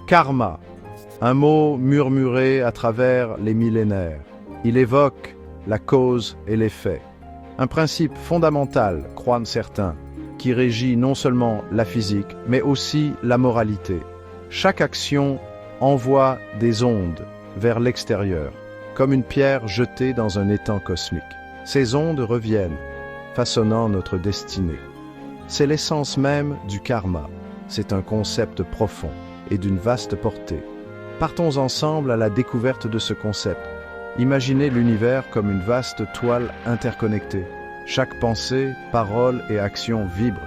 Karma, un mot murmuré à travers les millénaires. Il évoque la cause et l'effet. Un principe fondamental, croient certains, qui régit non seulement la physique, mais aussi la moralité. Chaque action envoie des ondes vers l'extérieur, comme une pierre jetée dans un étang cosmique. Ces ondes reviennent, façonnant notre destinée. C'est l'essence même du karma. C'est un concept profond et d'une vaste portée. Partons ensemble à la découverte de ce concept. Imaginez l'univers comme une vaste toile interconnectée. Chaque pensée, parole et action vibre.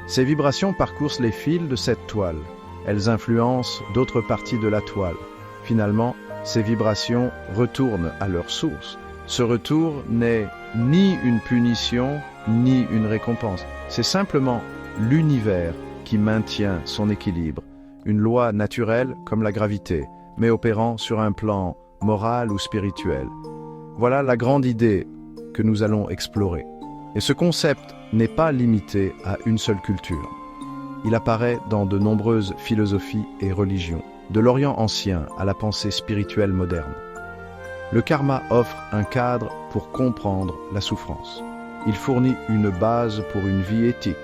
Ces vibrations parcourent les fils de cette toile. Elles influencent d'autres parties de la toile. Finalement, ces vibrations retournent à leur source. Ce retour n'est ni une punition, ni une récompense. C'est simplement l'univers qui maintient son équilibre. Une loi naturelle comme la gravité, mais opérant sur un plan moral ou spirituel. Voilà la grande idée que nous allons explorer. Et ce concept n'est pas limité à une seule culture. Il apparaît dans de nombreuses philosophies et religions, de l'Orient ancien à la pensée spirituelle moderne. Le karma offre un cadre pour comprendre la souffrance. Il fournit une base pour une vie éthique.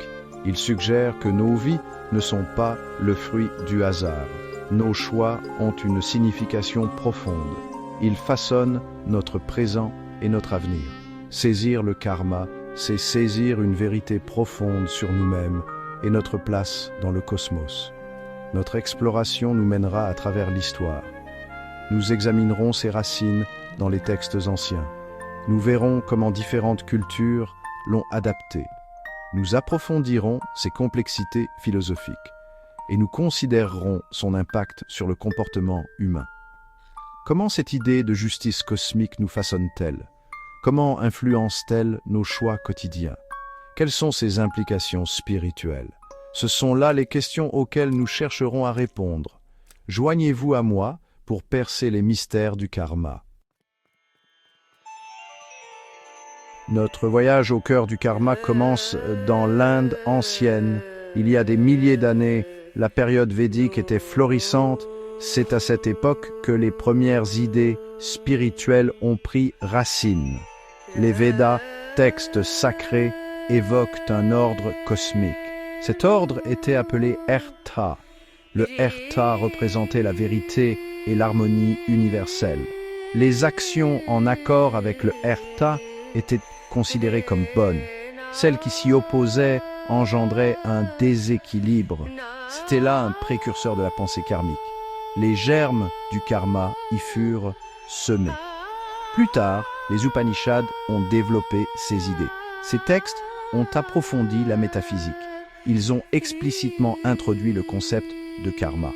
Il suggère que nos vies ne sont pas le fruit du hasard. Nos choix ont une signification profonde. Il façonne notre présent et notre avenir. Saisir le karma, c'est saisir une vérité profonde sur nous-mêmes et notre place dans le cosmos. Notre exploration nous mènera à travers l'histoire. Nous examinerons ses racines dans les textes anciens. Nous verrons comment différentes cultures l'ont adapté. Nous approfondirons ses complexités philosophiques et nous considérerons son impact sur le comportement humain. Comment cette idée de justice cosmique nous façonne-t-elle? Comment influence-t-elle nos choix quotidiens? Quelles sont ses implications spirituelles? Ce sont là les questions auxquelles nous chercherons à répondre. Joignez-vous à moi pour percer les mystères du karma. Notre voyage au cœur du karma commence dans l'Inde ancienne. Il y a des milliers d'années, la période védique était florissante. C'est à cette époque que les premières idées spirituelles ont pris racine. Les Védas, textes sacrés, évoquent un ordre cosmique. Cet ordre était appelé Erta. Le Erta représentait la vérité et l'harmonie universelle. Les actions en accord avec le Erta étaient considérées comme bonnes. Celles qui s'y opposaient engendraient un déséquilibre. C'était là un précurseur de la pensée karmique. Les germes du karma y furent semés. Plus tard, les Upanishads ont développé ces idées. Ces textes ont approfondi la métaphysique. Ils ont explicitement introduit le concept de karma.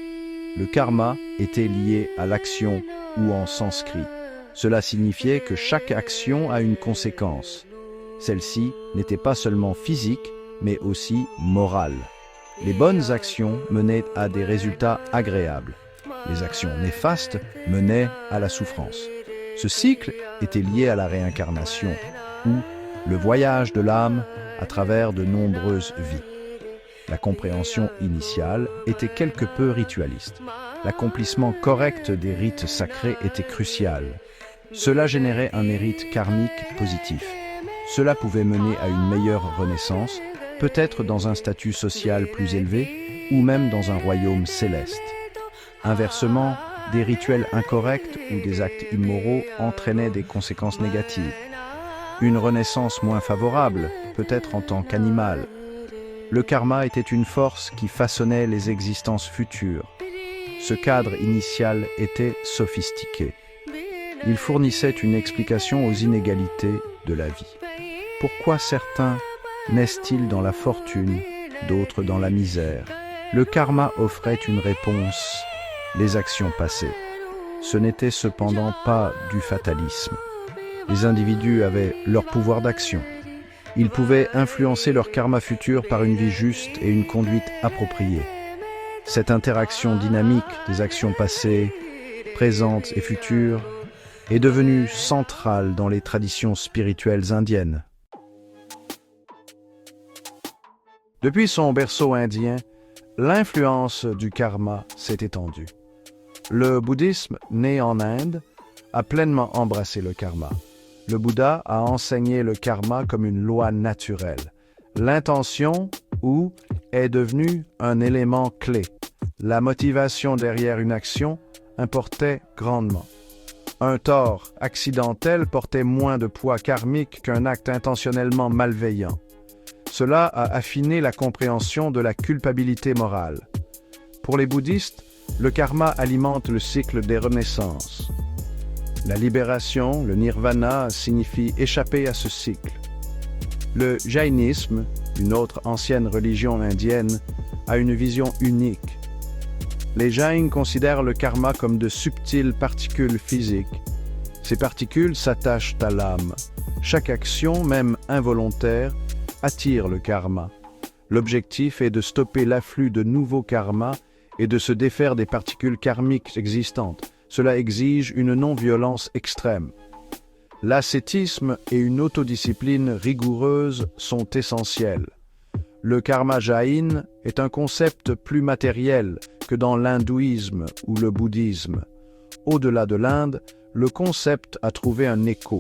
Le karma était lié à l'action ou en sanskrit. Cela signifiait que chaque action a une conséquence. Celle-ci n'était pas seulement physique, mais aussi morale. Les bonnes actions menaient à des résultats agréables. Les actions néfastes menaient à la souffrance. Ce cycle était lié à la réincarnation, ou le voyage de l'âme à travers de nombreuses vies. La compréhension initiale était quelque peu ritualiste. L'accomplissement correct des rites sacrés était crucial. Cela générait un mérite karmique positif. Cela pouvait mener à une meilleure renaissance, peut-être dans un statut social plus élevé, ou même dans un royaume céleste. Inversement, des rituels incorrects ou des actes immoraux entraînaient des conséquences négatives. Une renaissance moins favorable, peut-être en tant qu'animal. Le karma était une force qui façonnait les existences futures. Ce cadre initial était sophistiqué. Il fournissait une explication aux inégalités de la vie. Pourquoi certains naissent-ils dans la fortune, d'autres dans la misère? Le karma offrait une réponse, les actions passées. Ce n'était cependant pas du fatalisme. Les individus avaient leur pouvoir d'action. Ils pouvaient influencer leur karma futur par une vie juste et une conduite appropriée. Cette interaction dynamique des actions passées, présentes et futures est devenue centrale dans les traditions spirituelles indiennes. Depuis son berceau indien, l'influence du karma s'est étendue. Le bouddhisme, né en Inde, a pleinement embrassé le karma. Le Bouddha a enseigné le karma comme une loi naturelle. L'intention, est devenue un élément clé. La motivation derrière une action importait grandement. Un tort accidentel portait moins de poids karmique qu'un acte intentionnellement malveillant. Cela a affiné la compréhension de la culpabilité morale. Pour les bouddhistes, le karma alimente le cycle des renaissances. La libération, le nirvana, signifie échapper à ce cycle. Le jaïnisme, une autre ancienne religion indienne, a une vision unique. Les jains considèrent le karma comme de subtiles particules physiques. Ces particules s'attachent à l'âme. Chaque action, même involontaire, attire le karma. L'objectif est de stopper l'afflux de nouveaux karmas et de se défaire des particules karmiques existantes. Cela exige une non-violence extrême. L'ascétisme et une autodiscipline rigoureuse sont essentiels. Le karma jain est un concept plus matériel que dans l'hindouisme ou le bouddhisme. Au-delà de l'Inde, le concept a trouvé un écho.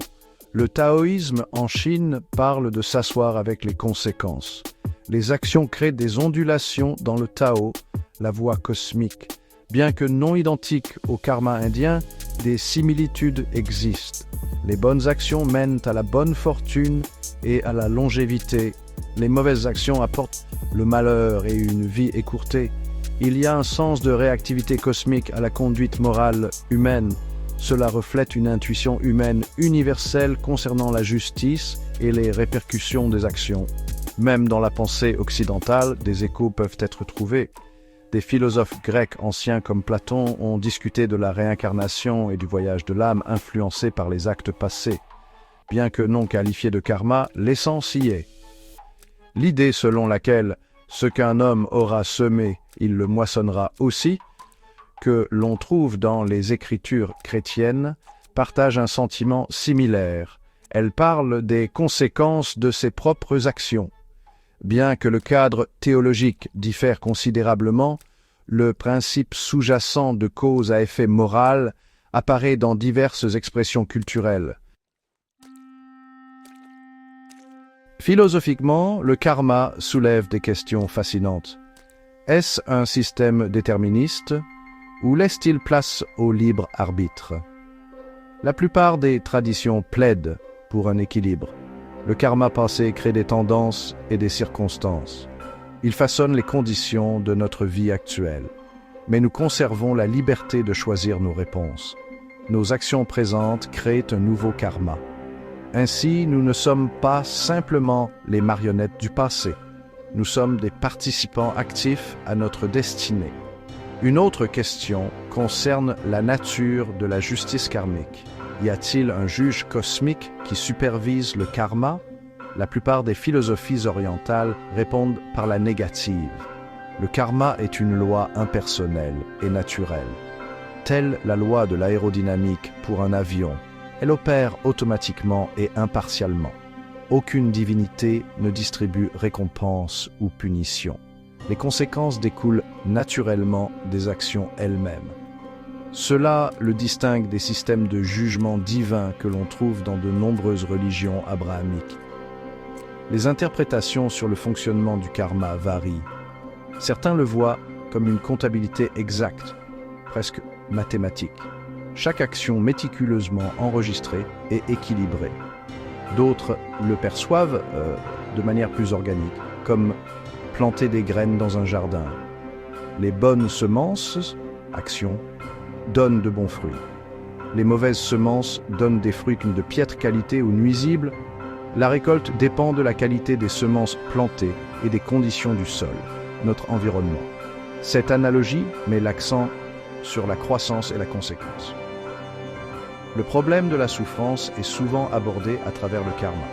Le taoïsme en Chine parle de s'asseoir avec les conséquences. Les actions créent des ondulations dans le Tao, la voie cosmique. Bien que non identiques au karma indien, des similitudes existent. Les bonnes actions mènent à la bonne fortune et à la longévité. Les mauvaises actions apportent le malheur et une vie écourtée. Il y a un sens de réactivité cosmique à la conduite morale humaine. Cela reflète une intuition humaine universelle concernant la justice et les répercussions des actions. Même dans la pensée occidentale, des échos peuvent être trouvés. Des philosophes grecs anciens comme Platon ont discuté de la réincarnation et du voyage de l'âme influencé par les actes passés. Bien que non qualifié de karma, l'essence y est. L'idée selon laquelle ce qu'un homme aura semé, il le moissonnera aussi, que l'on trouve dans les écritures chrétiennes, partage un sentiment similaire. Elle parle des conséquences de ses propres actions. Bien que le cadre théologique diffère considérablement, le principe sous-jacent de cause à effet moral apparaît dans diverses expressions culturelles. Philosophiquement, le karma soulève des questions fascinantes. Est-ce un système déterministe ou laisse-t-il place au libre arbitre? La plupart des traditions plaident pour un équilibre. Le karma passé crée des tendances et des circonstances. Il façonne les conditions de notre vie actuelle. Mais nous conservons la liberté de choisir nos réponses. Nos actions présentes créent un nouveau karma. Ainsi, nous ne sommes pas simplement les marionnettes du passé. Nous sommes des participants actifs à notre destinée. Une autre question concerne la nature de la justice karmique. Y a-t-il un juge cosmique qui supervise le karma? La plupart des philosophies orientales répondent par la négative. Le karma est une loi impersonnelle et naturelle. Telle la loi de l'aérodynamique pour un avion, elle opère automatiquement et impartialement. Aucune divinité ne distribue récompense ou punition. Les conséquences découlent naturellement des actions elles-mêmes. Cela le distingue des systèmes de jugement divin que l'on trouve dans de nombreuses religions abrahamiques. Les interprétations sur le fonctionnement du karma varient. Certains le voient comme une comptabilité exacte, presque mathématique. Chaque action méticuleusement enregistrée et équilibrée. D'autres le perçoivent de manière plus organique, comme planter des graines dans un jardin. Les bonnes semences, actions, donnent de bons fruits. Les mauvaises semences donnent des fruits de piètre qualité ou nuisibles. La récolte dépend de la qualité des semences plantées et des conditions du sol, notre environnement. Cette analogie met l'accent sur la croissance et la conséquence. Le problème de la souffrance est souvent abordé à travers le karma.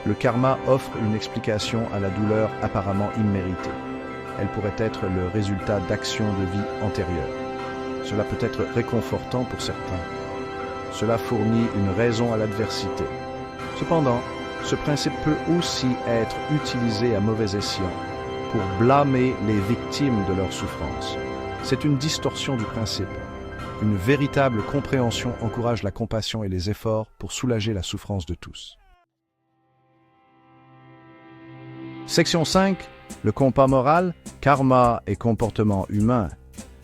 Le karma offre une explication à la douleur apparemment imméritée. Elle pourrait être le résultat d'actions de vie antérieures. Cela peut être réconfortant pour certains. Cela fournit une raison à l'adversité. Cependant, ce principe peut aussi être utilisé à mauvais escient pour blâmer les victimes de leur souffrance. C'est une distorsion du principe. Une véritable compréhension encourage la compassion et les efforts pour soulager la souffrance de tous. Section 5. Le compas moral, karma et comportement humain.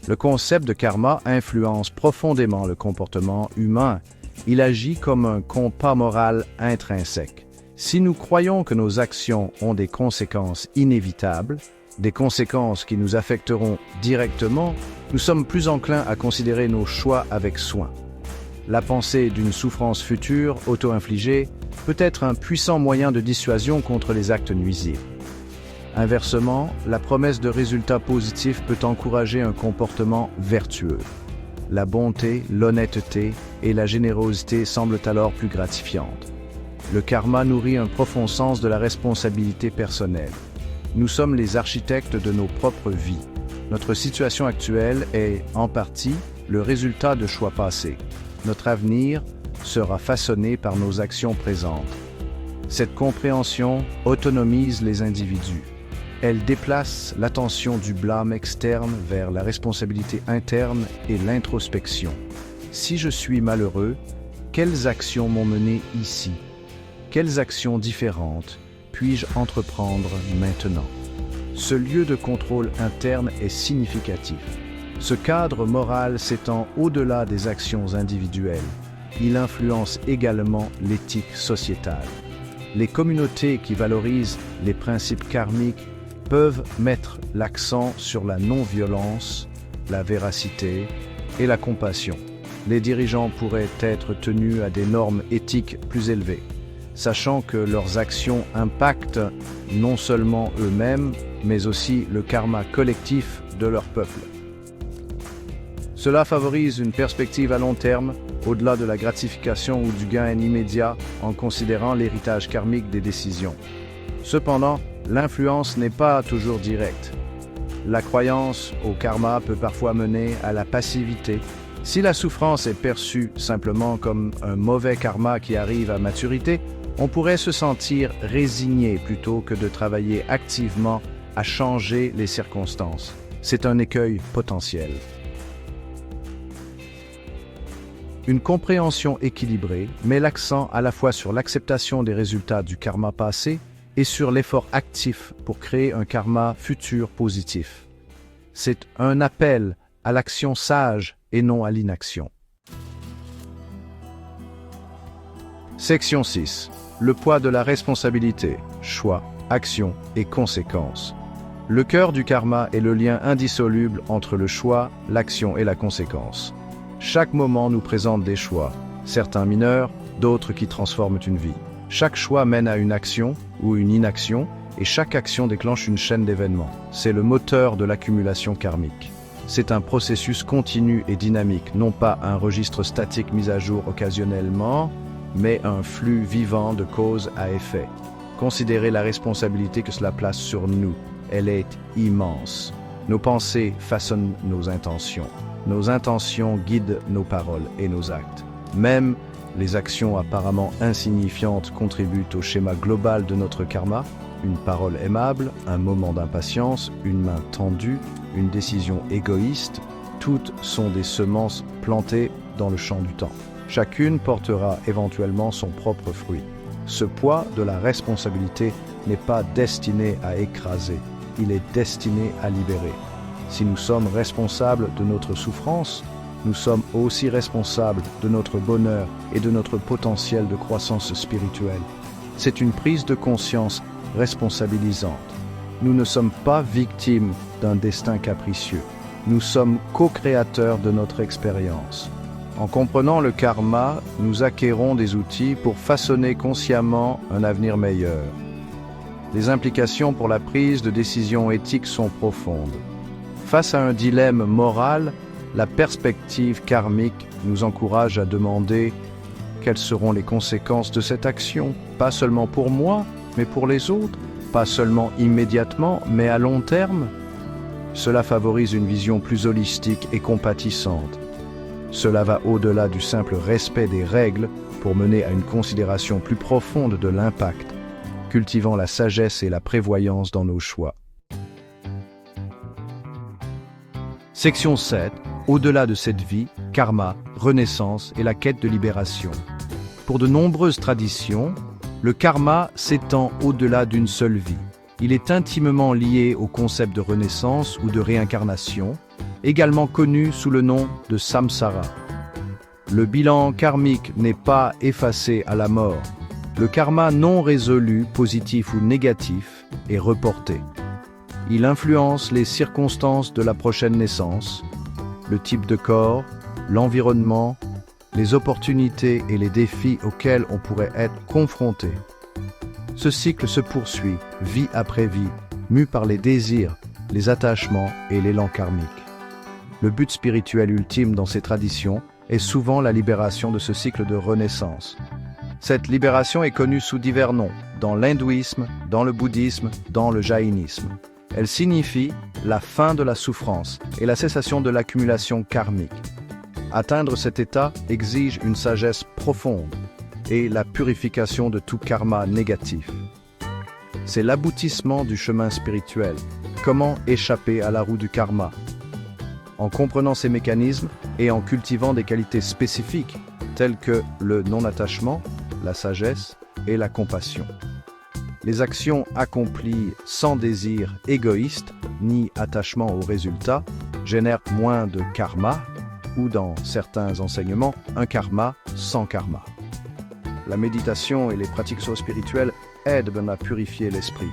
Le concept de karma influence profondément le comportement humain. Il agit comme un compas moral intrinsèque. Si nous croyons que nos actions ont des conséquences inévitables, des conséquences qui nous affecteront directement, nous sommes plus enclins à considérer nos choix avec soin. La pensée d'une souffrance future auto-infligée peut être un puissant moyen de dissuasion contre les actes nuisibles. Inversement, la promesse de résultats positifs peut encourager un comportement vertueux. La bonté, l'honnêteté et la générosité semblent alors plus gratifiantes. Le karma nourrit un profond sens de la responsabilité personnelle. Nous sommes les architectes de nos propres vies. Notre situation actuelle est, en partie, le résultat de choix passés. Notre avenir sera façonné par nos actions présentes. Cette compréhension autonomise les individus. Elle déplace l'attention du blâme externe vers la responsabilité interne et l'introspection. Si je suis malheureux, quelles actions m'ont mené ici? Quelles actions différentes puis-je entreprendre maintenant? Ce lieu de contrôle interne est significatif. Ce cadre moral s'étend au-delà des actions individuelles. Il influence également l'éthique sociétale. Les communautés qui valorisent les principes karmiques peuvent mettre l'accent sur la non-violence, la véracité et la compassion. Les dirigeants pourraient être tenus à des normes éthiques plus élevées, sachant que leurs actions impactent non seulement eux-mêmes, mais aussi le karma collectif de leur peuple. Cela favorise une perspective à long terme, au-delà de la gratification ou du gain immédiat, en considérant l'héritage karmique des décisions. Cependant, l'influence n'est pas toujours directe. La croyance au karma peut parfois mener à la passivité. Si la souffrance est perçue simplement comme un mauvais karma qui arrive à maturité, on pourrait se sentir résigné plutôt que de travailler activement à changer les circonstances. C'est un écueil potentiel. Une compréhension équilibrée met l'accent à la fois sur l'acceptation des résultats du karma passé et sur l'effort actif pour créer un karma futur positif. C'est un appel à l'action sage et non à l'inaction. Section 6. Le poids de la responsabilité, choix, action et conséquences. Le cœur du karma est le lien indissoluble entre le choix, l'action et la conséquence. Chaque moment nous présente des choix, certains mineurs, d'autres qui transforment une vie. Chaque choix mène à une action ou une inaction, et chaque action déclenche une chaîne d'événements. C'est le moteur de l'accumulation karmique. C'est un processus continu et dynamique, non pas un registre statique mis à jour occasionnellement, mais un flux vivant de cause à effet. Considérez la responsabilité que cela place sur nous. Elle est immense. Nos pensées façonnent nos intentions. Nos intentions guident nos paroles et nos actes. Même les actions apparemment insignifiantes contribuent au schéma global de notre karma. Une parole aimable, un moment d'impatience, une main tendue, une décision égoïste, toutes sont des semences plantées dans le champ du temps. Chacune portera éventuellement son propre fruit. Ce poids de la responsabilité n'est pas destiné à écraser, il est destiné à libérer. Si nous sommes responsables de notre souffrance, nous sommes aussi responsables de notre bonheur et de notre potentiel de croissance spirituelle. C'est une prise de conscience responsabilisante. Nous ne sommes pas victimes d'un destin capricieux. Nous sommes co-créateurs de notre expérience. En comprenant le karma, nous acquérons des outils pour façonner consciemment un avenir meilleur. Les implications pour la prise de décisions éthiques sont profondes. Face à un dilemme moral, la perspective karmique nous encourage à demander quelles seront les conséquences de cette action, pas seulement pour moi, mais pour les autres, pas seulement immédiatement, mais à long terme. Cela favorise une vision plus holistique et compatissante. Cela va au-delà du simple respect des règles pour mener à une considération plus profonde de l'impact, cultivant la sagesse et la prévoyance dans nos choix. Section 7. Au-delà de cette vie, karma, renaissance et la quête de libération. Pour de nombreuses traditions, le karma s'étend au-delà d'une seule vie. Il est intimement lié au concept de renaissance ou de réincarnation, également connu sous le nom de samsara. Le bilan karmique n'est pas effacé à la mort. Le karma non résolu, positif ou négatif, est reporté. Il influence les circonstances de la prochaine naissance, le type de corps, l'environnement, les opportunités et les défis auxquels on pourrait être confronté. Ce cycle se poursuit, vie après vie, mu par les désirs, les attachements et l'élan karmique. Le but spirituel ultime dans ces traditions est souvent la libération de ce cycle de renaissance. Cette libération est connue sous divers noms, dans l'hindouisme, dans le bouddhisme, dans le jaïnisme. Elle signifie la fin de la souffrance et la cessation de l'accumulation karmique. Atteindre cet état exige une sagesse profonde et la purification de tout karma négatif. C'est l'aboutissement du chemin spirituel. Comment échapper à la roue du karma? En comprenant ces mécanismes et en cultivant des qualités spécifiques telles que le non-attachement, la sagesse et la compassion. Les actions accomplies sans désir égoïste ni attachement au résultat génèrent moins de karma ou, dans certains enseignements, un karma sans karma. La méditation et les pratiques spirituelles aident à purifier l'esprit,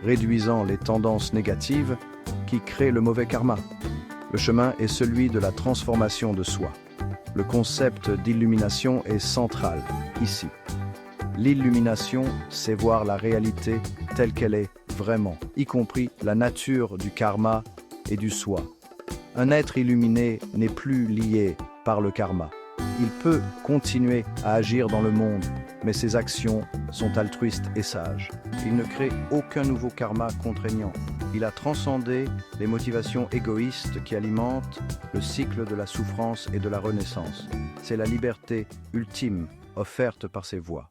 réduisant les tendances négatives qui créent le mauvais karma. Le chemin est celui de la transformation de soi. Le concept d'illumination est central ici. L'illumination, c'est voir la réalité telle qu'elle est vraiment, y compris la nature du karma et du soi. Un être illuminé n'est plus lié par le karma. Il peut continuer à agir dans le monde, mais ses actions sont altruistes et sages. Il ne crée aucun nouveau karma contraignant. Il a transcendé les motivations égoïstes qui alimentent le cycle de la souffrance et de la renaissance. C'est la liberté ultime offerte par ces voies.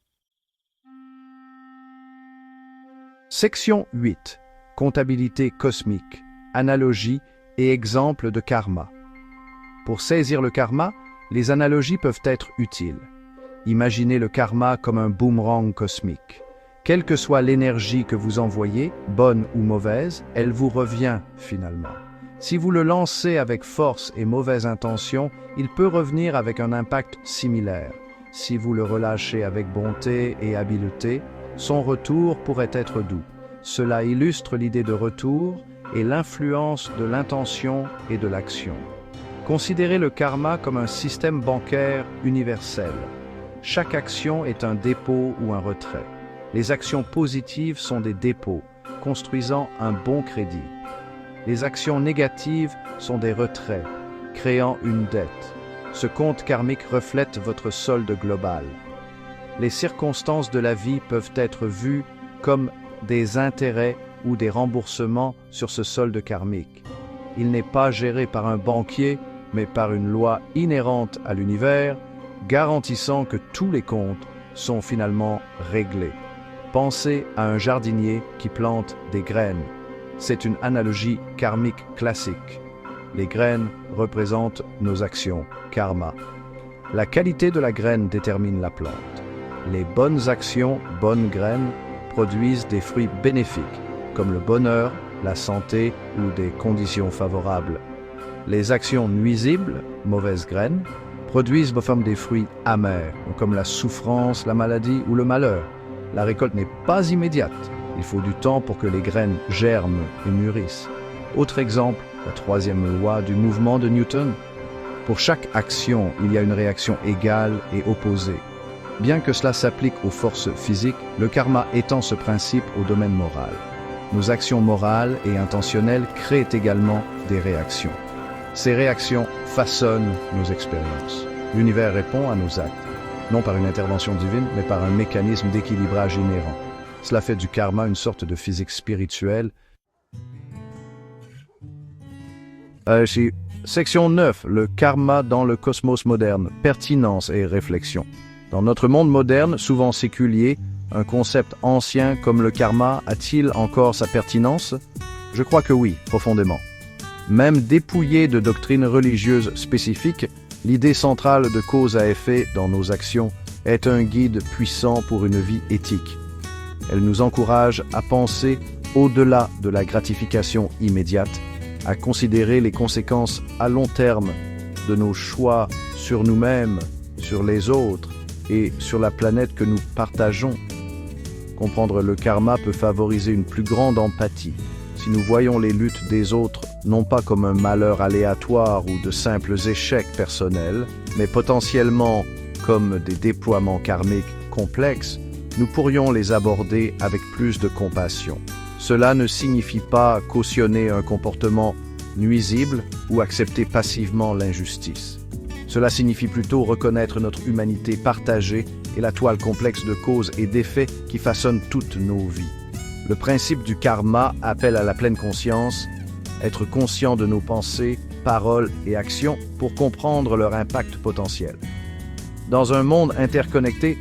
Section 8. Comptabilité cosmique, analogie et exemples de karma. Pour saisir le karma, les analogies peuvent être utiles. Imaginez le karma comme un boomerang cosmique. Quelle que soit l'énergie que vous envoyez, bonne ou mauvaise, elle vous revient finalement. Si vous le lancez avec force et mauvaise intention, il peut revenir avec un impact similaire. Si vous le relâchez avec bonté et habileté, son retour pourrait être doux. Cela illustre l'idée de retour et l'influence de l'intention et de l'action. Considérez le karma comme un système bancaire universel. Chaque action est un dépôt ou un retrait. Les actions positives sont des dépôts, construisant un bon crédit. Les actions négatives sont des retraits, créant une dette. Ce compte karmique reflète votre solde global. Les circonstances de la vie peuvent être vues comme des intérêts ou des remboursements sur ce solde karmique. Il n'est pas géré par un banquier, mais par une loi inhérente à l'univers, garantissant que tous les comptes sont finalement réglés. Pensez à un jardinier qui plante des graines. C'est une analogie karmique classique. Les graines représentent nos actions, karma. La qualité de la graine détermine la plante. Les bonnes actions, bonnes graines, produisent des fruits bénéfiques, comme le bonheur, la santé ou des conditions favorables. Les actions nuisibles, mauvaises graines, produisent des fruits amers, comme la souffrance, la maladie ou le malheur. La récolte n'est pas immédiate. Il faut du temps pour que les graines germent et mûrissent. Autre exemple, la troisième loi du mouvement de Newton. Pour chaque action, il y a une réaction égale et opposée. Bien que cela s'applique aux forces physiques, le karma étend ce principe au domaine moral. Nos actions morales et intentionnelles créent également des réactions. Ces réactions façonnent nos expériences. L'univers répond à nos actes, non par une intervention divine, mais par un mécanisme d'équilibrage inhérent. Cela fait du karma une sorte de physique spirituelle. Section 9. Le karma dans le cosmos moderne, pertinence et réflexion. Dans notre monde moderne, souvent séculier, un concept ancien comme le karma a-t-il encore sa pertinence? Je crois que oui, profondément. Même dépouillée de doctrines religieuses spécifiques, l'idée centrale de cause à effet dans nos actions est un guide puissant pour une vie éthique. Elle nous encourage à penser au-delà de la gratification immédiate, à considérer les conséquences à long terme de nos choix sur nous-mêmes, sur les autres et sur la planète que nous partageons. Comprendre le karma peut favoriser une plus grande empathie. Si nous voyons les luttes des autres non pas comme un malheur aléatoire ou de simples échecs personnels, mais potentiellement comme des déploiements karmiques complexes, nous pourrions les aborder avec plus de compassion. Cela ne signifie pas cautionner un comportement nuisible ou accepter passivement l'injustice. Cela signifie plutôt reconnaître notre humanité partagée et la toile complexe de causes et d'effets qui façonnent toutes nos vies. Le principe du karma appelle à la pleine conscience, être conscient de nos pensées, paroles et actions pour comprendre leur impact potentiel. Dans un monde interconnecté,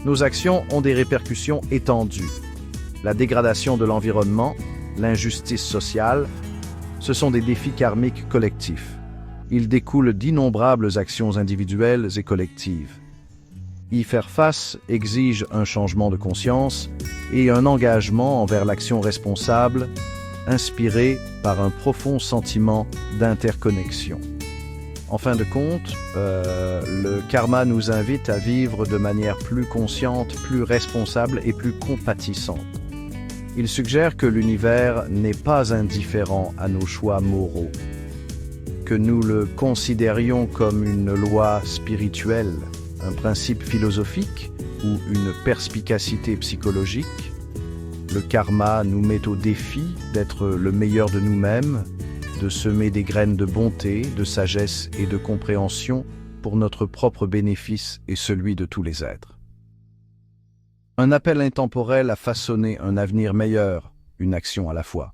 nos actions ont des répercussions étendues. La dégradation de l'environnement, l'injustice sociale, ce sont des défis karmiques collectifs. Ils découlent d'innombrables actions individuelles et collectives. Y faire face exige un changement de conscience et un engagement envers l'action responsable, inspiré par un profond sentiment d'interconnexion. En fin de compte, le karma nous invite à vivre de manière plus consciente, plus responsable et plus compatissante. Il suggère que l'univers n'est pas indifférent à nos choix moraux, que nous le considérions comme une loi spirituelle, un principe philosophique ou une perspicacité psychologique. Le karma nous met au défi d'être le meilleur de nous-mêmes, de semer des graines de bonté, de sagesse et de compréhension pour notre propre bénéfice et celui de tous les êtres. Un appel intemporel à façonner un avenir meilleur, une action à la fois.